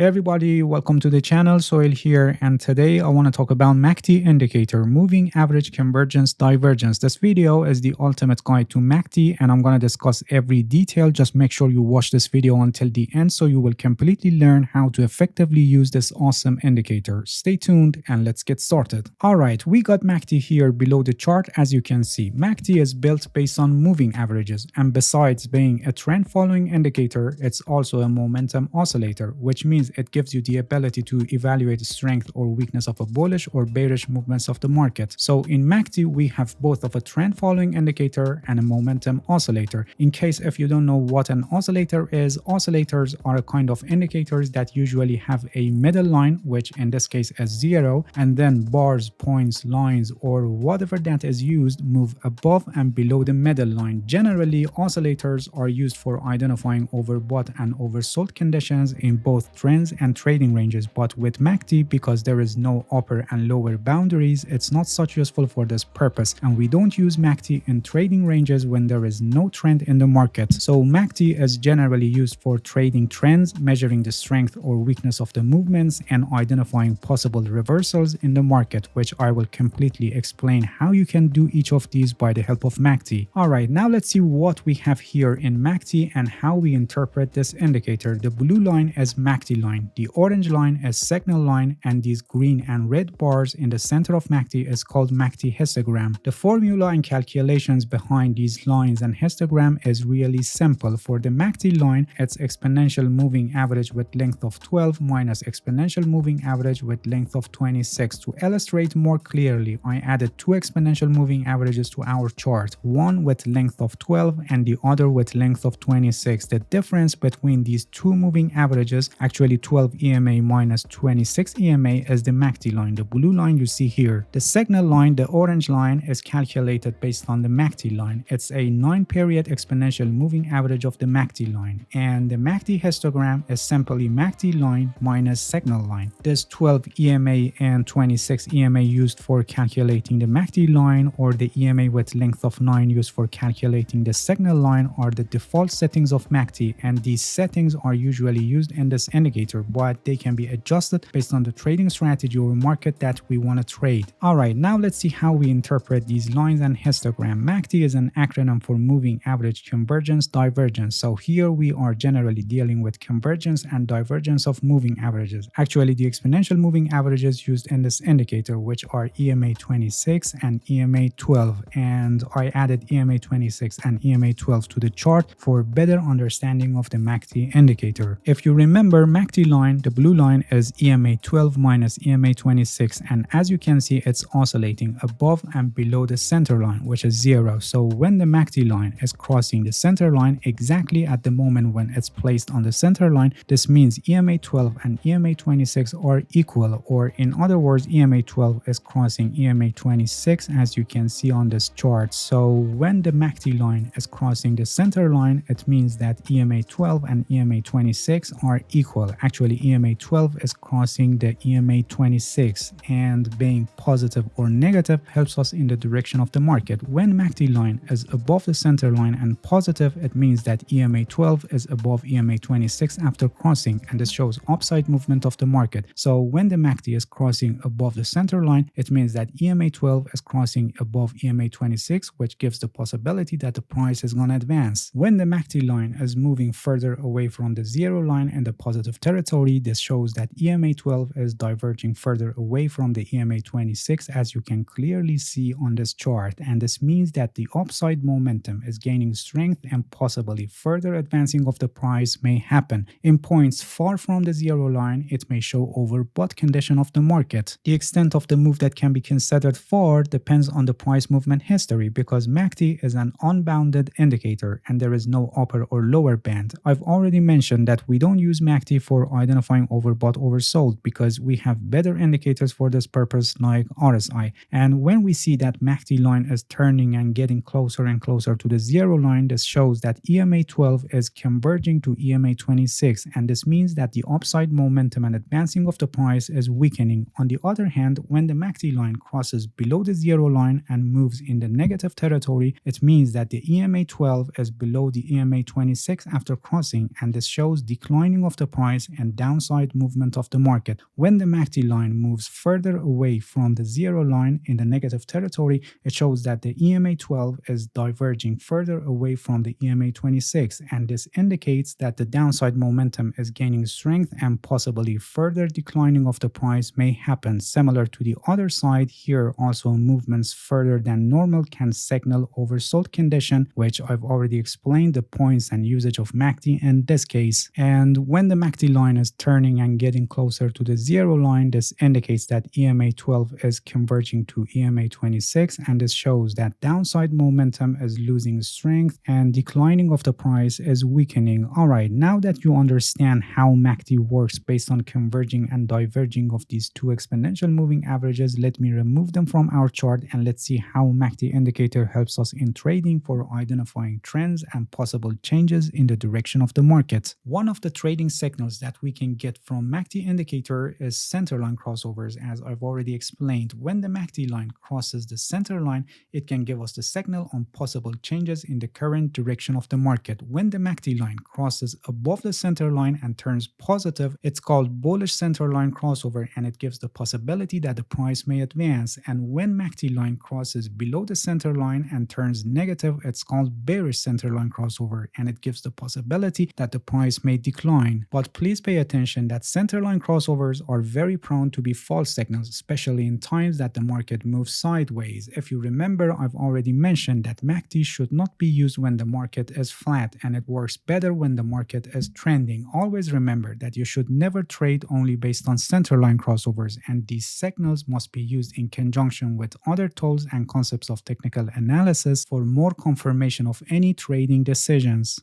Hey everybody, welcome to the channel. Soil here, and today I want to talk about MACD indicator, moving average convergence divergence. This video is the ultimate guide to MACD, and I'm going to discuss every detail. Just make sure you watch this video until the end so you will completely learn how to effectively use this awesome indicator. Stay tuned and let's get started. Alright, we got MACD here below the chart. As you can see, MACD is built based on moving averages, and besides being a trend following indicator, it's also a momentum oscillator, which means it gives you the ability to evaluate the strength or weakness of a bullish or bearish movements of the market. So in MACD, we have both of a trend following indicator and a momentum oscillator. In case if you don't know what an oscillator is, oscillators are a kind of indicators that usually have a middle line, which in this case is 0, and then bars, points, lines, or whatever that is used move above and below the middle line. Generally, oscillators are used for identifying overbought and oversold conditions in both trends and trading ranges, but with MACD, because there is no upper and lower boundaries, it's not such useful for this purpose, and we don't use MACD in trading ranges when there is no trend in the market. So MACD is generally used for trading trends, measuring the strength or weakness of the movements, and identifying possible reversals in the market, which I will completely explain how you can do each of these by the help of MACD. Alright, now let's see what we have here in MACD and how we interpret this indicator. The blue line is MACD line, the orange line is signal line, and these green and red bars in the center of MACD is called MACD histogram. The formula and calculations behind these lines and histogram is really simple. For the MACD line, it's exponential moving average with length of 12 minus exponential moving average with length of 26. To illustrate more clearly, I added two exponential moving averages to our chart, one with length of 12 and the other with length of 26. The difference between these two moving averages, actually 12 EMA minus 26 EMA, is the MACD line, the blue line you see here. The signal line, the orange line, is calculated based on the MACD line. It's a 9-period exponential moving average of the MACD line, and the MACD histogram is simply MACD line minus signal line. This 12 EMA and 26 EMA used for calculating the MACD line, or the EMA with length of 9 used for calculating the signal line, are the default settings of MACD, and these settings are usually used in this indicator, but they can be adjusted based on the trading strategy or market that we want to trade. Alright, now let's see how we interpret these lines and histogram. MACD is an acronym for moving average convergence divergence. So here we are generally dealing with convergence and divergence of moving averages. Actually, the exponential moving averages used in this indicator, which are EMA 26 and EMA 12, and I added EMA 26 and EMA 12 to the chart for better understanding of the MACD indicator. If you remember, MACD line, the blue line, is EMA 12 minus EMA 26, and as you can see, it's oscillating above and below the center line, which is 0. So when the MACD line is crossing the center line exactly at the moment when it's placed on the center line, this means EMA 12 and EMA 26 are equal, or in other words, EMA 12 is crossing EMA 26, as you can see on this chart. So when the MACD line is crossing the center line, it means that EMA 12 and EMA 26 are equal. Actually, EMA 12 is crossing the EMA 26, and being positive or negative helps us in the direction of the market. When MACD line is above the center line and positive, it means that EMA 12 is above EMA 26 after crossing, and this shows upside movement of the market. So when the MACD is crossing above the center line, it means that EMA 12 is crossing above EMA 26, which gives the possibility that the price is going to advance. When the MACD line is moving further away from the 0 line in the positive territory, this shows that EMA 12 is diverging further away from the EMA 26, as you can clearly see on this chart, and this means that the upside momentum is gaining strength and possibly further advancing of the price may happen. In points far from the 0 line, it may show overbought condition of the market. The extent of the move that can be considered far depends on the price movement history, because MACD is an unbounded indicator and there is no upper or lower band. I've already mentioned that we don't use MACD for identifying overbought oversold because we have better indicators for this purpose like RSI, and when we see that MACD line is turning and getting closer and closer to the 0 line, this shows that EMA 12 is converging to EMA 26, and this means that the upside momentum and advancing of the price is weakening. On the other hand, when the MACD line crosses below the 0 line and moves in the negative territory, it means that the EMA 12 is below the EMA 26 after crossing, and this shows declining of the price price and downside movement of the market. When the MACD line moves further away from the zero line in the negative territory, it shows that the EMA 12 is diverging further away from the EMA 26, and this indicates that the downside momentum is gaining strength and possibly further declining of the price may happen. Similar to the other side, here also movements further than normal can signal oversold condition, which I've already explained the points and usage of MACD in this case. And when the MACD line is turning and getting closer to the zero line, this indicates that EMA 12 is converging to EMA 26, and this shows that downside momentum is losing strength and declining of the price is weakening. Alright, now that you understand how MACD works based on converging and diverging of these two exponential moving averages, let me remove them from our chart and let's see how MACD indicator helps us in trading for identifying trends and possible changes in the direction of the market. One of the trading signals that we can get from MACD indicator is centerline crossovers. As I've already explained, when the MACD line crosses the center line, it can give us the signal on possible changes in the current direction of the market. When the MACD line crosses above the center line and turns positive, it's called bullish center line crossover, and it gives the possibility that the price may advance. And when MACD line crosses below the center line and turns negative, it's called bearish center line crossover, and it gives the possibility that the price may decline. But please pay attention that center line crossovers are very prone to be false signals, especially in times that the market moves sideways. If you remember, I've already mentioned that MACD should not be used when the market is flat, and it works better when the market is trending. Always remember that you should never trade only based on centerline crossovers, and these signals must be used in conjunction with other tools and concepts of technical analysis for more confirmation of any trading decisions.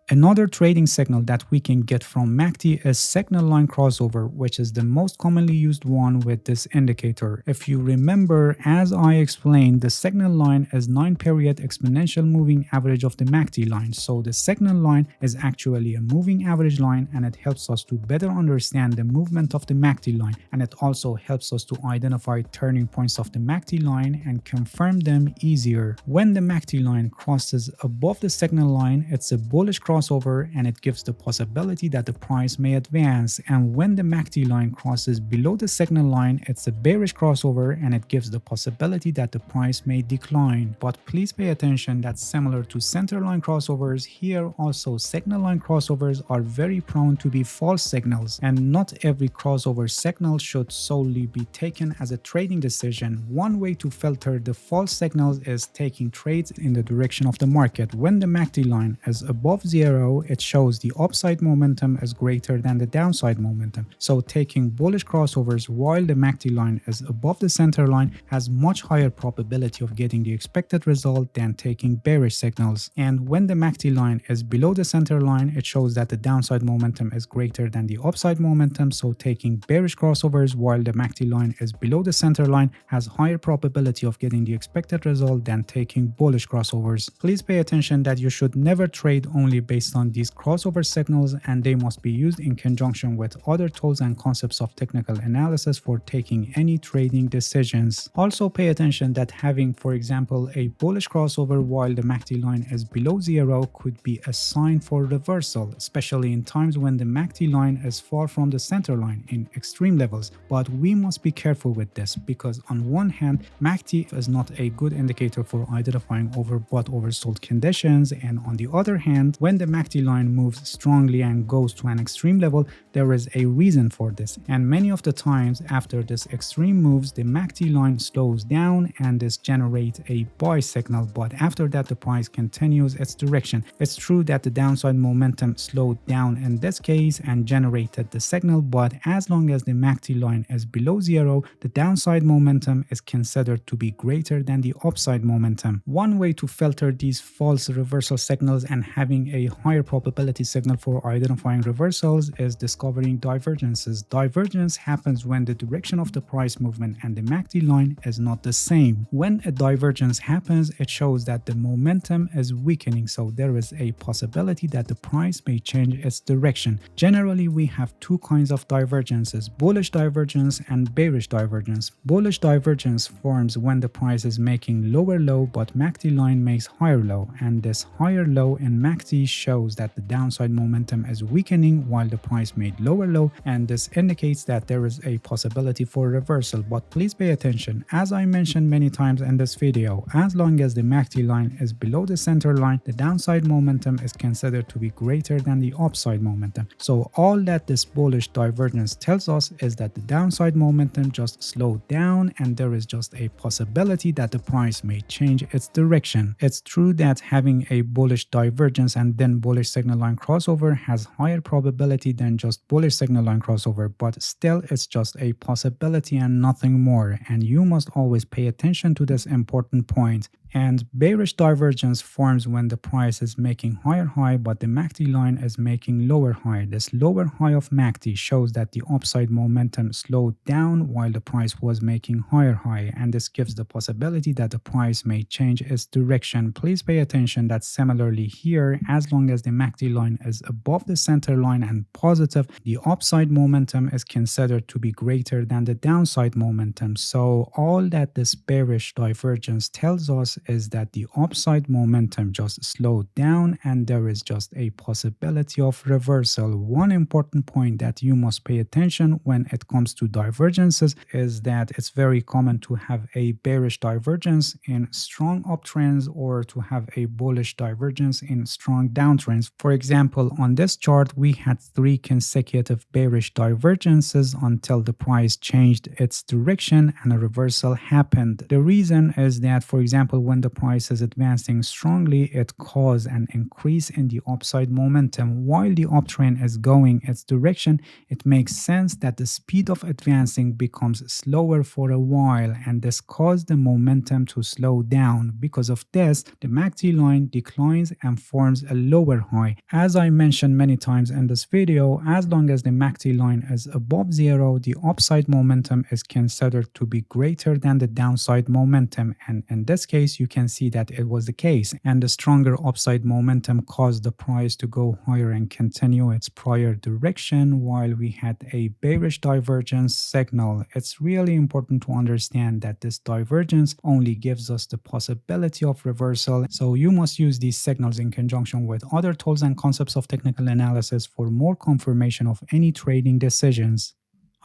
Another trading signal that we can get from MACD is signal line crossover, which is the most commonly used one with this indicator. If you remember, as I explained, the signal line is 9-period exponential moving average of the MACD line. So the signal line is actually a moving average line, and it helps us to better understand the movement of the MACD line, and it also helps us to identify turning points of the MACD line and confirm them easier. When the MACD line crosses above the signal line, it's a bullish crossover, and it gives the possibility that the price may advance. And when the MACD line crosses below the signal line, it's a bearish crossover, and it gives the possibility that the price may decline. But please pay attention that similar to center line crossovers, here also signal line crossovers are very prone to be false signals, and not every crossover signal should solely be taken as a trading decision. One way to filter the false signals is taking trades in the direction of the market. When the MACD line is above zero, it shows the upside momentum is greater than the downside momentum. So taking bullish crossovers while the MACD line is above the center line has much higher probability of getting the expected result than taking bearish signals. And when the MACD line is below the center line, it shows that the downside momentum is greater than the upside momentum. So taking bearish crossovers while the MACD line is below the center line has higher probability of getting the expected result than taking bullish crossovers. Please pay attention that you should never trade only based on these crossover signals, and they must be used in conjunction with other tools and concepts of technical analysis for taking any trading decisions. Also pay attention that having, for example, a bullish crossover while the MACD line is below zero could be a sign for reversal, especially in times when the MACD line is far from the center line in extreme levels. But we must be careful with this, because on one hand, MACD is not a good indicator for identifying overbought oversold conditions, and on the other hand, when the MACD line moves strongly and goes to an extreme level, there is a reason for this. And many of the times after this extreme moves, the MACD line slows down and this generates a buy signal, but after that the price continues its direction. It's true that the downside momentum slowed down in this case and generated the signal, but as long as the MACD line is below zero, the downside momentum is considered to be greater than the upside momentum. One way to filter these false reversal signals and having a higher probability signal for identifying reversals is discovering divergences. Divergence happens when the direction of the price movement and the MACD line is not the same. When a divergence happens, it shows that the momentum is weakening, so there is a possibility that the price may change its direction. Generally, we have two kinds of divergences: bullish divergence and bearish divergence. Bullish divergence forms when the price is making lower low but MACD line makes higher low, and this higher low in MACD shows that the downside momentum is weakening while the price made lower low, and this indicates that there is a possibility for reversal. But please pay attention, as I mentioned many times in this video, as long as the MACD line is below the center line, the downside momentum is considered to be greater than the upside momentum. So all that this bullish divergence tells us is that the downside momentum just slowed down, and there is just a possibility that the price may change its direction. It's true that having a bullish divergence and then bullish signal line crossover has higher probability than just bullish signal line crossover, but still it's just a possibility and nothing more, and you must always pay attention to this important point. And bearish divergence forms when the price is making higher high but the MACD line is making lower high. This lower high of MACD shows that the upside momentum slowed down while the price was making higher high, and this gives the possibility that the price may change its direction. Please pay attention that similarly here, as long as the MACD line is above the center line and positive, the upside momentum is considered to be greater than the downside momentum. So all that this bearish divergence tells us is that the upside momentum just slowed down and there is just a possibility of reversal. One important point that you must pay attention when it comes to divergences is that it's very common to have a bearish divergence in strong uptrends or to have a bullish divergence in strong downtrends. For example, on this chart we had 3 consecutive bearish divergences until the price changed its direction and a reversal happened. The reason is that, for example, when the price is advancing strongly, it causes an increase in the upside momentum. While the uptrend is going its direction, it makes sense that the speed of advancing becomes slower for a while, and this causes the momentum to slow down. Because of this, the MACD line declines and forms a lower high. As I mentioned many times in this video, as long as the MACD line is above zero, the upside momentum is considered to be greater than the downside momentum, and in this case you can see that it was the case, and the stronger upside momentum caused the price to go higher and continue its prior direction while we had a bearish divergence signal. It's really important to understand that this divergence only gives us the possibility of reversal, so you must use these signals in conjunction with other tools and concepts of technical analysis for more confirmation of any trading decisions.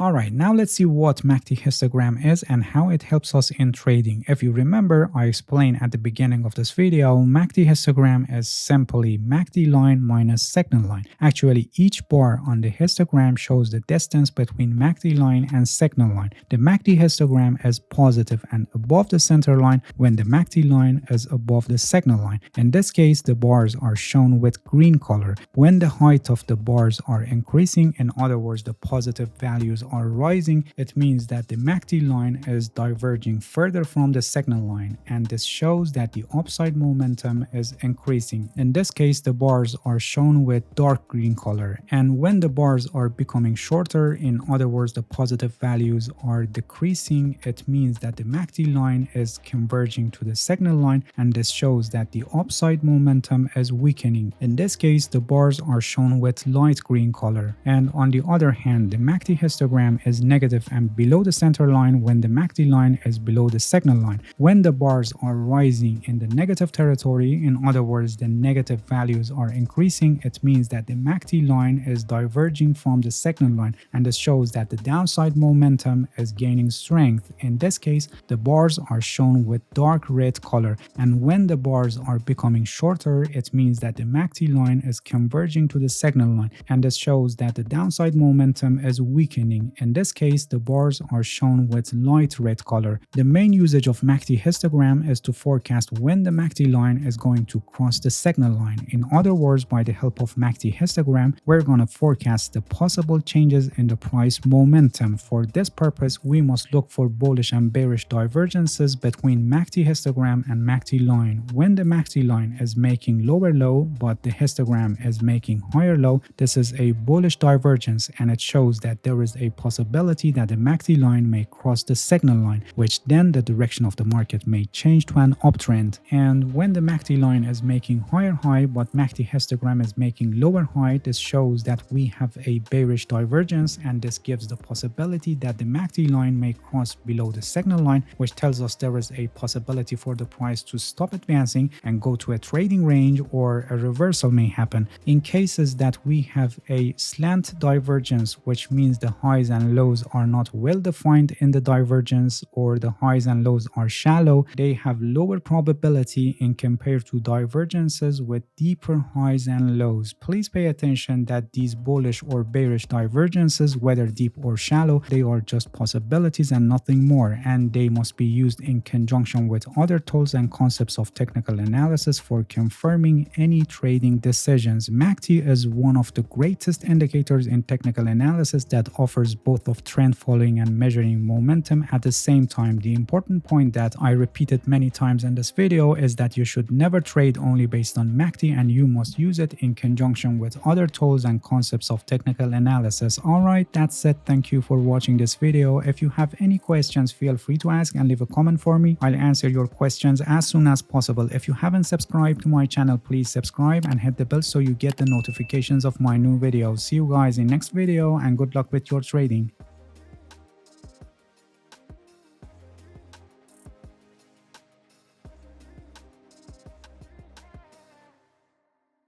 Alright, now let's see what MACD histogram is and how it helps us in trading. If you remember, I explained at the beginning of this video, MACD histogram is simply MACD line minus signal line. Actually, each bar on the histogram shows the distance between MACD line and signal line. The MACD histogram is positive and above the center line when the MACD line is above the signal line. In this case, the bars are shown with green color. When the height of the bars are increasing, in other words, the positive values are rising, it means that the MACD line is diverging further from the signal line, and this shows that the upside momentum is increasing. In this case, the bars are shown with dark green color, and when the bars are becoming shorter, in other words, the positive values are decreasing, it means that the MACD line is converging to the signal line, and this shows that the upside momentum is weakening. In this case, the bars are shown with light green color, and on the other hand, the MACD histogram is negative and below the center line when the MACD line is below the signal line. When the bars are rising in the negative territory, in other words, the negative values are increasing, it means that the MACD line is diverging from the signal line, and this shows that the downside momentum is gaining strength. In this case, the bars are shown with dark red color, and when the bars are becoming shorter, it means that the MACD line is converging to the signal line, and this shows that the downside momentum is weakening. In this case, the bars are shown with light red color. The main usage of MACD histogram is to forecast when the MACD line is going to cross the signal line. In other words, by the help of MACD histogram, we're going to forecast the possible changes in the price momentum. For this purpose, we must look for bullish and bearish divergences between MACD histogram and MACD line. When the MACD line is making lower low, but the histogram is making higher low, this is a bullish divergence, and it shows that there is a possibility that the MACD line may cross the signal line, which then the direction of the market may change to an uptrend. And when the MACD line is making higher high but MACD histogram is making lower high, this shows that we have a bearish divergence, and this gives the possibility that the MACD line may cross below the signal line, which tells us there is a possibility for the price to stop advancing and go to a trading range, or a reversal may happen. In cases that we have a slant divergence, which means the highs and lows are not well defined in the divergence, or the highs and lows are shallow, they have lower probability in compared to divergences with deeper highs and lows. Please pay attention that these bullish or bearish divergences, whether deep or shallow, they are just possibilities and nothing more, and they must be used in conjunction with other tools and concepts of technical analysis for confirming any trading decisions. MACD is one of the greatest indicators in technical analysis that offers both of trend following and measuring momentum at the same time. The important point that I repeated many times in this video is that you should never trade only based on MACD, and you must use it in conjunction with other tools and concepts of technical analysis. Alright, that's it. Thank you for watching this video. If you have any questions, feel free to ask and leave a comment for me. I'll answer your questions as soon as possible. If you haven't subscribed to my channel, please subscribe and hit the bell so you get the notifications of my new videos. See you guys in next video, and good luck with your trading.